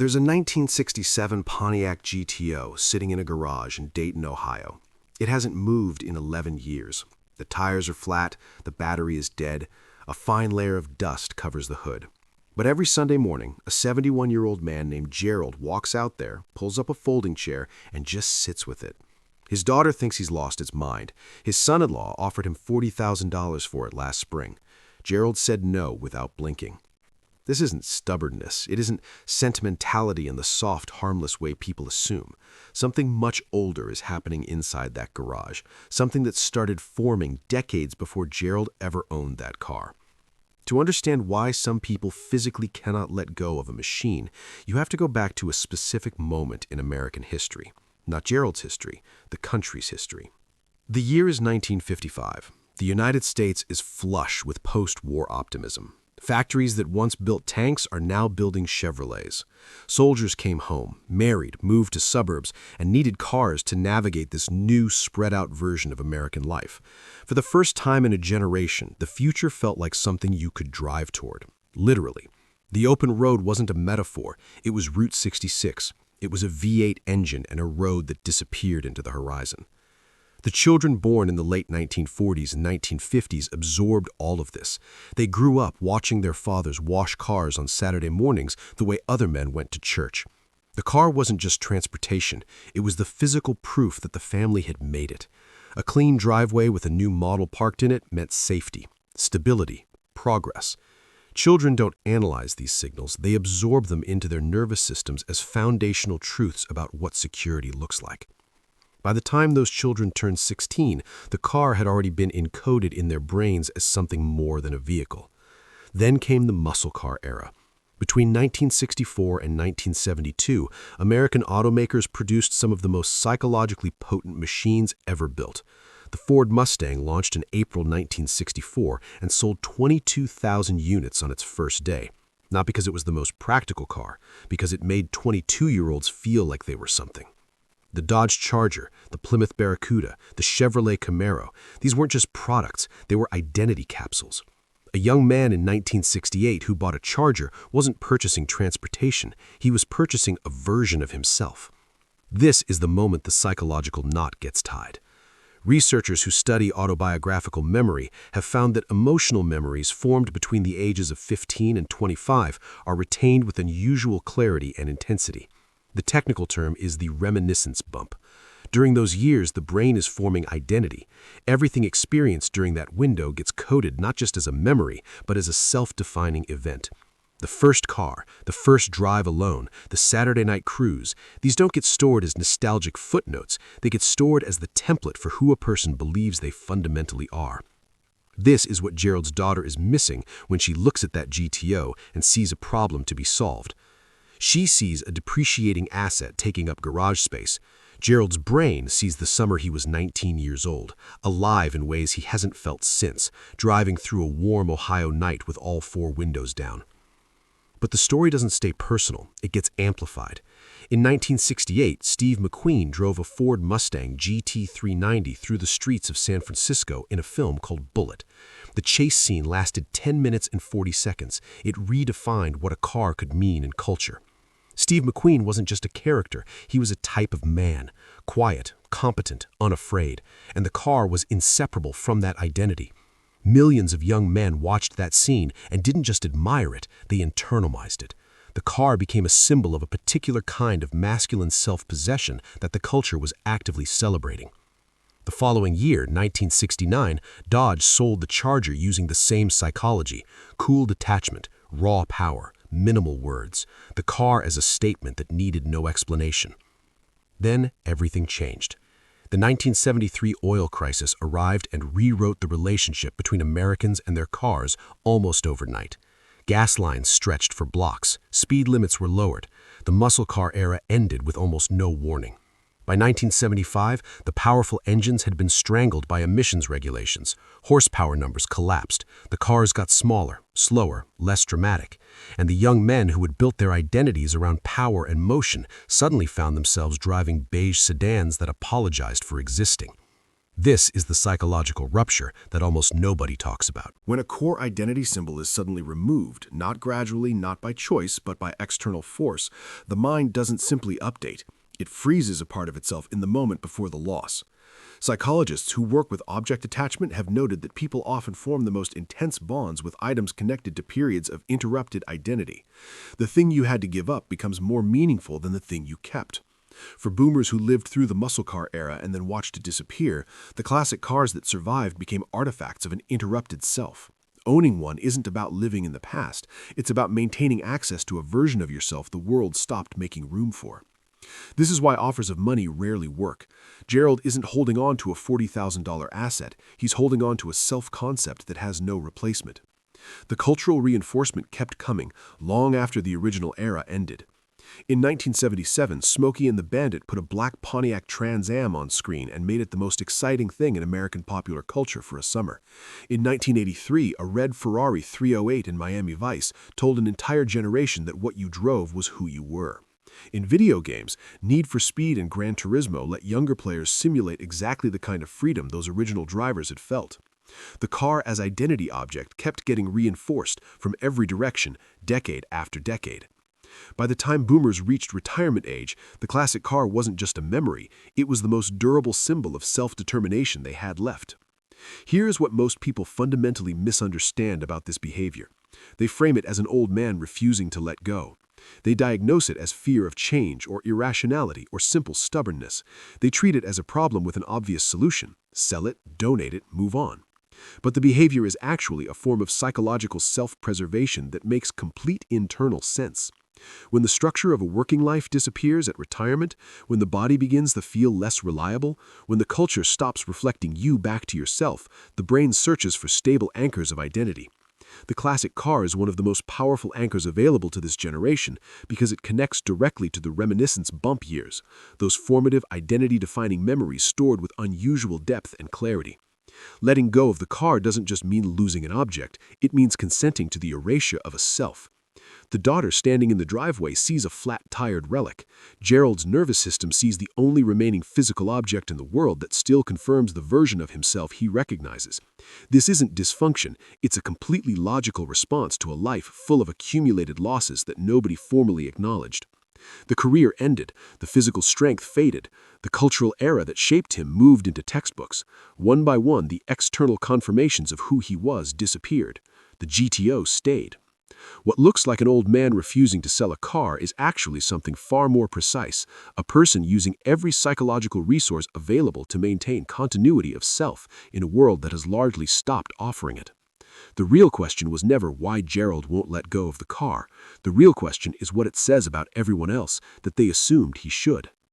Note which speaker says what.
Speaker 1: There's a 1967 Pontiac GTO sitting in a garage in Dayton, Ohio. It hasn't moved in 11 years. The tires are flat, the battery is dead, a fine layer of dust covers the hood. But every Sunday morning, a 71-year-old man named Gerald walks out there, pulls up a folding chair, and just sits with it. His daughter thinks he's lost his mind. His son-in-law offered him $40,000 for it last spring. Gerald said no without blinking. This isn't stubbornness. It isn't sentimentality in the soft, harmless way people assume. Something much older is happening inside that garage, something that started forming decades before Gerald ever owned that car. To understand why some people physically cannot let go of a machine, you have to go back to a specific moment in American history. Not Gerald's history, the country's history. The year is 1955. The United States is flush with post-war optimism. Factories that once built tanks are now building Chevrolets. Soldiers came home, married, moved to suburbs, and needed cars to navigate this new, spread-out version of American life. For the first time in a generation, the future felt like something you could drive toward. Literally. The open road wasn't a metaphor. It was Route 66. It was a V8 engine and a road that disappeared into the horizon. The children born in the late 1940s and 1950s absorbed all of this. They grew up watching their fathers wash cars on Saturday mornings the way other men went to church. The car wasn't just transportation, it was the physical proof that the family had made it. A clean driveway with a new model parked in it meant safety, stability, progress. Children don't analyze these signals, they absorb them into their nervous systems as foundational truths about what security looks like. By the time those children turned 16, the car had already been encoded in their brains as something more than a vehicle. Then came the muscle car era. Between 1964 and 1972, American automakers produced some of the most psychologically potent machines ever built. The Ford Mustang launched in April 1964 and sold 22,000 units on its first day. Not because it was the most practical car, because it made 22-year-olds feel like they were something. The Dodge Charger, the Plymouth Barracuda, the Chevrolet Camaro, these weren't just products, they were identity capsules. A young man in 1968 who bought a Charger wasn't purchasing transportation, he was purchasing a version of himself. This is the moment the psychological knot gets tied. Researchers who study autobiographical memory have found that emotional memories formed between the ages of 15 and 25 are retained with unusual clarity and intensity. The technical term is the reminiscence bump. During those years, the brain is forming identity. Everything experienced during that window gets coded not just as a memory, but as a self-defining event. The first car, the first drive alone, the Saturday night cruise, these don't get stored as nostalgic footnotes. They get stored as the template for who a person believes they fundamentally are. This is what Gerald's daughter is missing when she looks at that GTO and sees a problem to be solved. She sees a depreciating asset taking up garage space. Gerald's brain sees the summer he was 19 years old, alive in ways he hasn't felt since, driving through a warm Ohio night with all four windows down. But the story doesn't stay personal, it gets amplified. In 1968, Steve McQueen drove a Ford Mustang GT390 through the streets of San Francisco in a film called Bullet. The chase scene lasted 10 minutes and 40 seconds. It redefined what a car could mean in culture. Steve McQueen wasn't just a character, he was a type of man, quiet, competent, unafraid, and the car was inseparable from that identity. Millions of young men watched that scene and didn't just admire it, they internalized it. The car became a symbol of a particular kind of masculine self-possession that the culture was actively celebrating. The following year, 1969, Dodge sold the Charger using the same psychology: cool detachment, raw power, minimal words, the car as a statement that needed no explanation. Then everything changed. The 1973 oil crisis arrived and rewrote the relationship between Americans and their cars almost overnight. Gas lines stretched for blocks, speed limits were lowered. The muscle car era ended with almost no warning. By 1975, the powerful engines had been strangled by emissions regulations. Horsepower numbers collapsed. The cars got smaller, slower, less dramatic. And the young men who had built their identities around power and motion suddenly found themselves driving beige sedans that apologized for existing. This is the psychological rupture that almost nobody talks about. When a core identity symbol is suddenly removed, not gradually, not by choice, but by external force, the mind doesn't simply update. It freezes a part of itself in the moment before the loss. Psychologists who work with object attachment have noted that people often form the most intense bonds with items connected to periods of interrupted identity. The thing you had to give up becomes more meaningful than the thing you kept. For boomers who lived through the muscle car era and then watched it disappear, the classic cars that survived became artifacts of an interrupted self. Owning one isn't about living in the past, it's about maintaining access to a version of yourself the world stopped making room for. This is why offers of money rarely work. Gerald isn't holding on to a $40,000 asset, he's holding on to a self-concept that has no replacement. The cultural reinforcement kept coming long after the original era ended. In 1977, Smokey and the Bandit put a black Pontiac Trans Am on screen and made it the most exciting thing in American popular culture for a summer. In 1983, a red Ferrari 308 in Miami Vice told an entire generation that what you drove was who you were. In video games, Need for Speed and Gran Turismo let younger players simulate exactly the kind of freedom those original drivers had felt. The car as identity object kept getting reinforced from every direction, decade after decade. By the time boomers reached retirement age, the classic car wasn't just a memory, it was the most durable symbol of self-determination they had left. Here's what most people fundamentally misunderstand about this behavior. They frame it as an old man refusing to let go. They diagnose it as fear of change or irrationality or simple stubbornness. They treat it as a problem with an obvious solution. Sell it, donate it, move on. But the behavior is actually a form of psychological self-preservation that makes complete internal sense. When the structure of a working life disappears at retirement, when the body begins to feel less reliable, when the culture stops reflecting you back to yourself, the brain searches for stable anchors of identity. The classic car is one of the most powerful anchors available to this generation because it connects directly to the reminiscence bump years, those formative identity-defining memories stored with unusual depth and clarity. Letting go of the car doesn't just mean losing an object, it means consenting to the erasure of a self. The daughter standing in the driveway sees a flat-tired relic. Gerald's nervous system sees the only remaining physical object in the world that still confirms the version of himself he recognizes. This isn't dysfunction, it's a completely logical response to a life full of accumulated losses that nobody formally acknowledged. The career ended, the physical strength faded, the cultural era that shaped him moved into textbooks. One by one, the external confirmations of who he was disappeared. The GTO stayed. What looks like an old man refusing to sell a car is actually something far more precise, a person using every psychological resource available to maintain continuity of self in a world that has largely stopped offering it. The real question was never why Gerald won't let go of the car. The real question is what it says about everyone else that they assumed he should.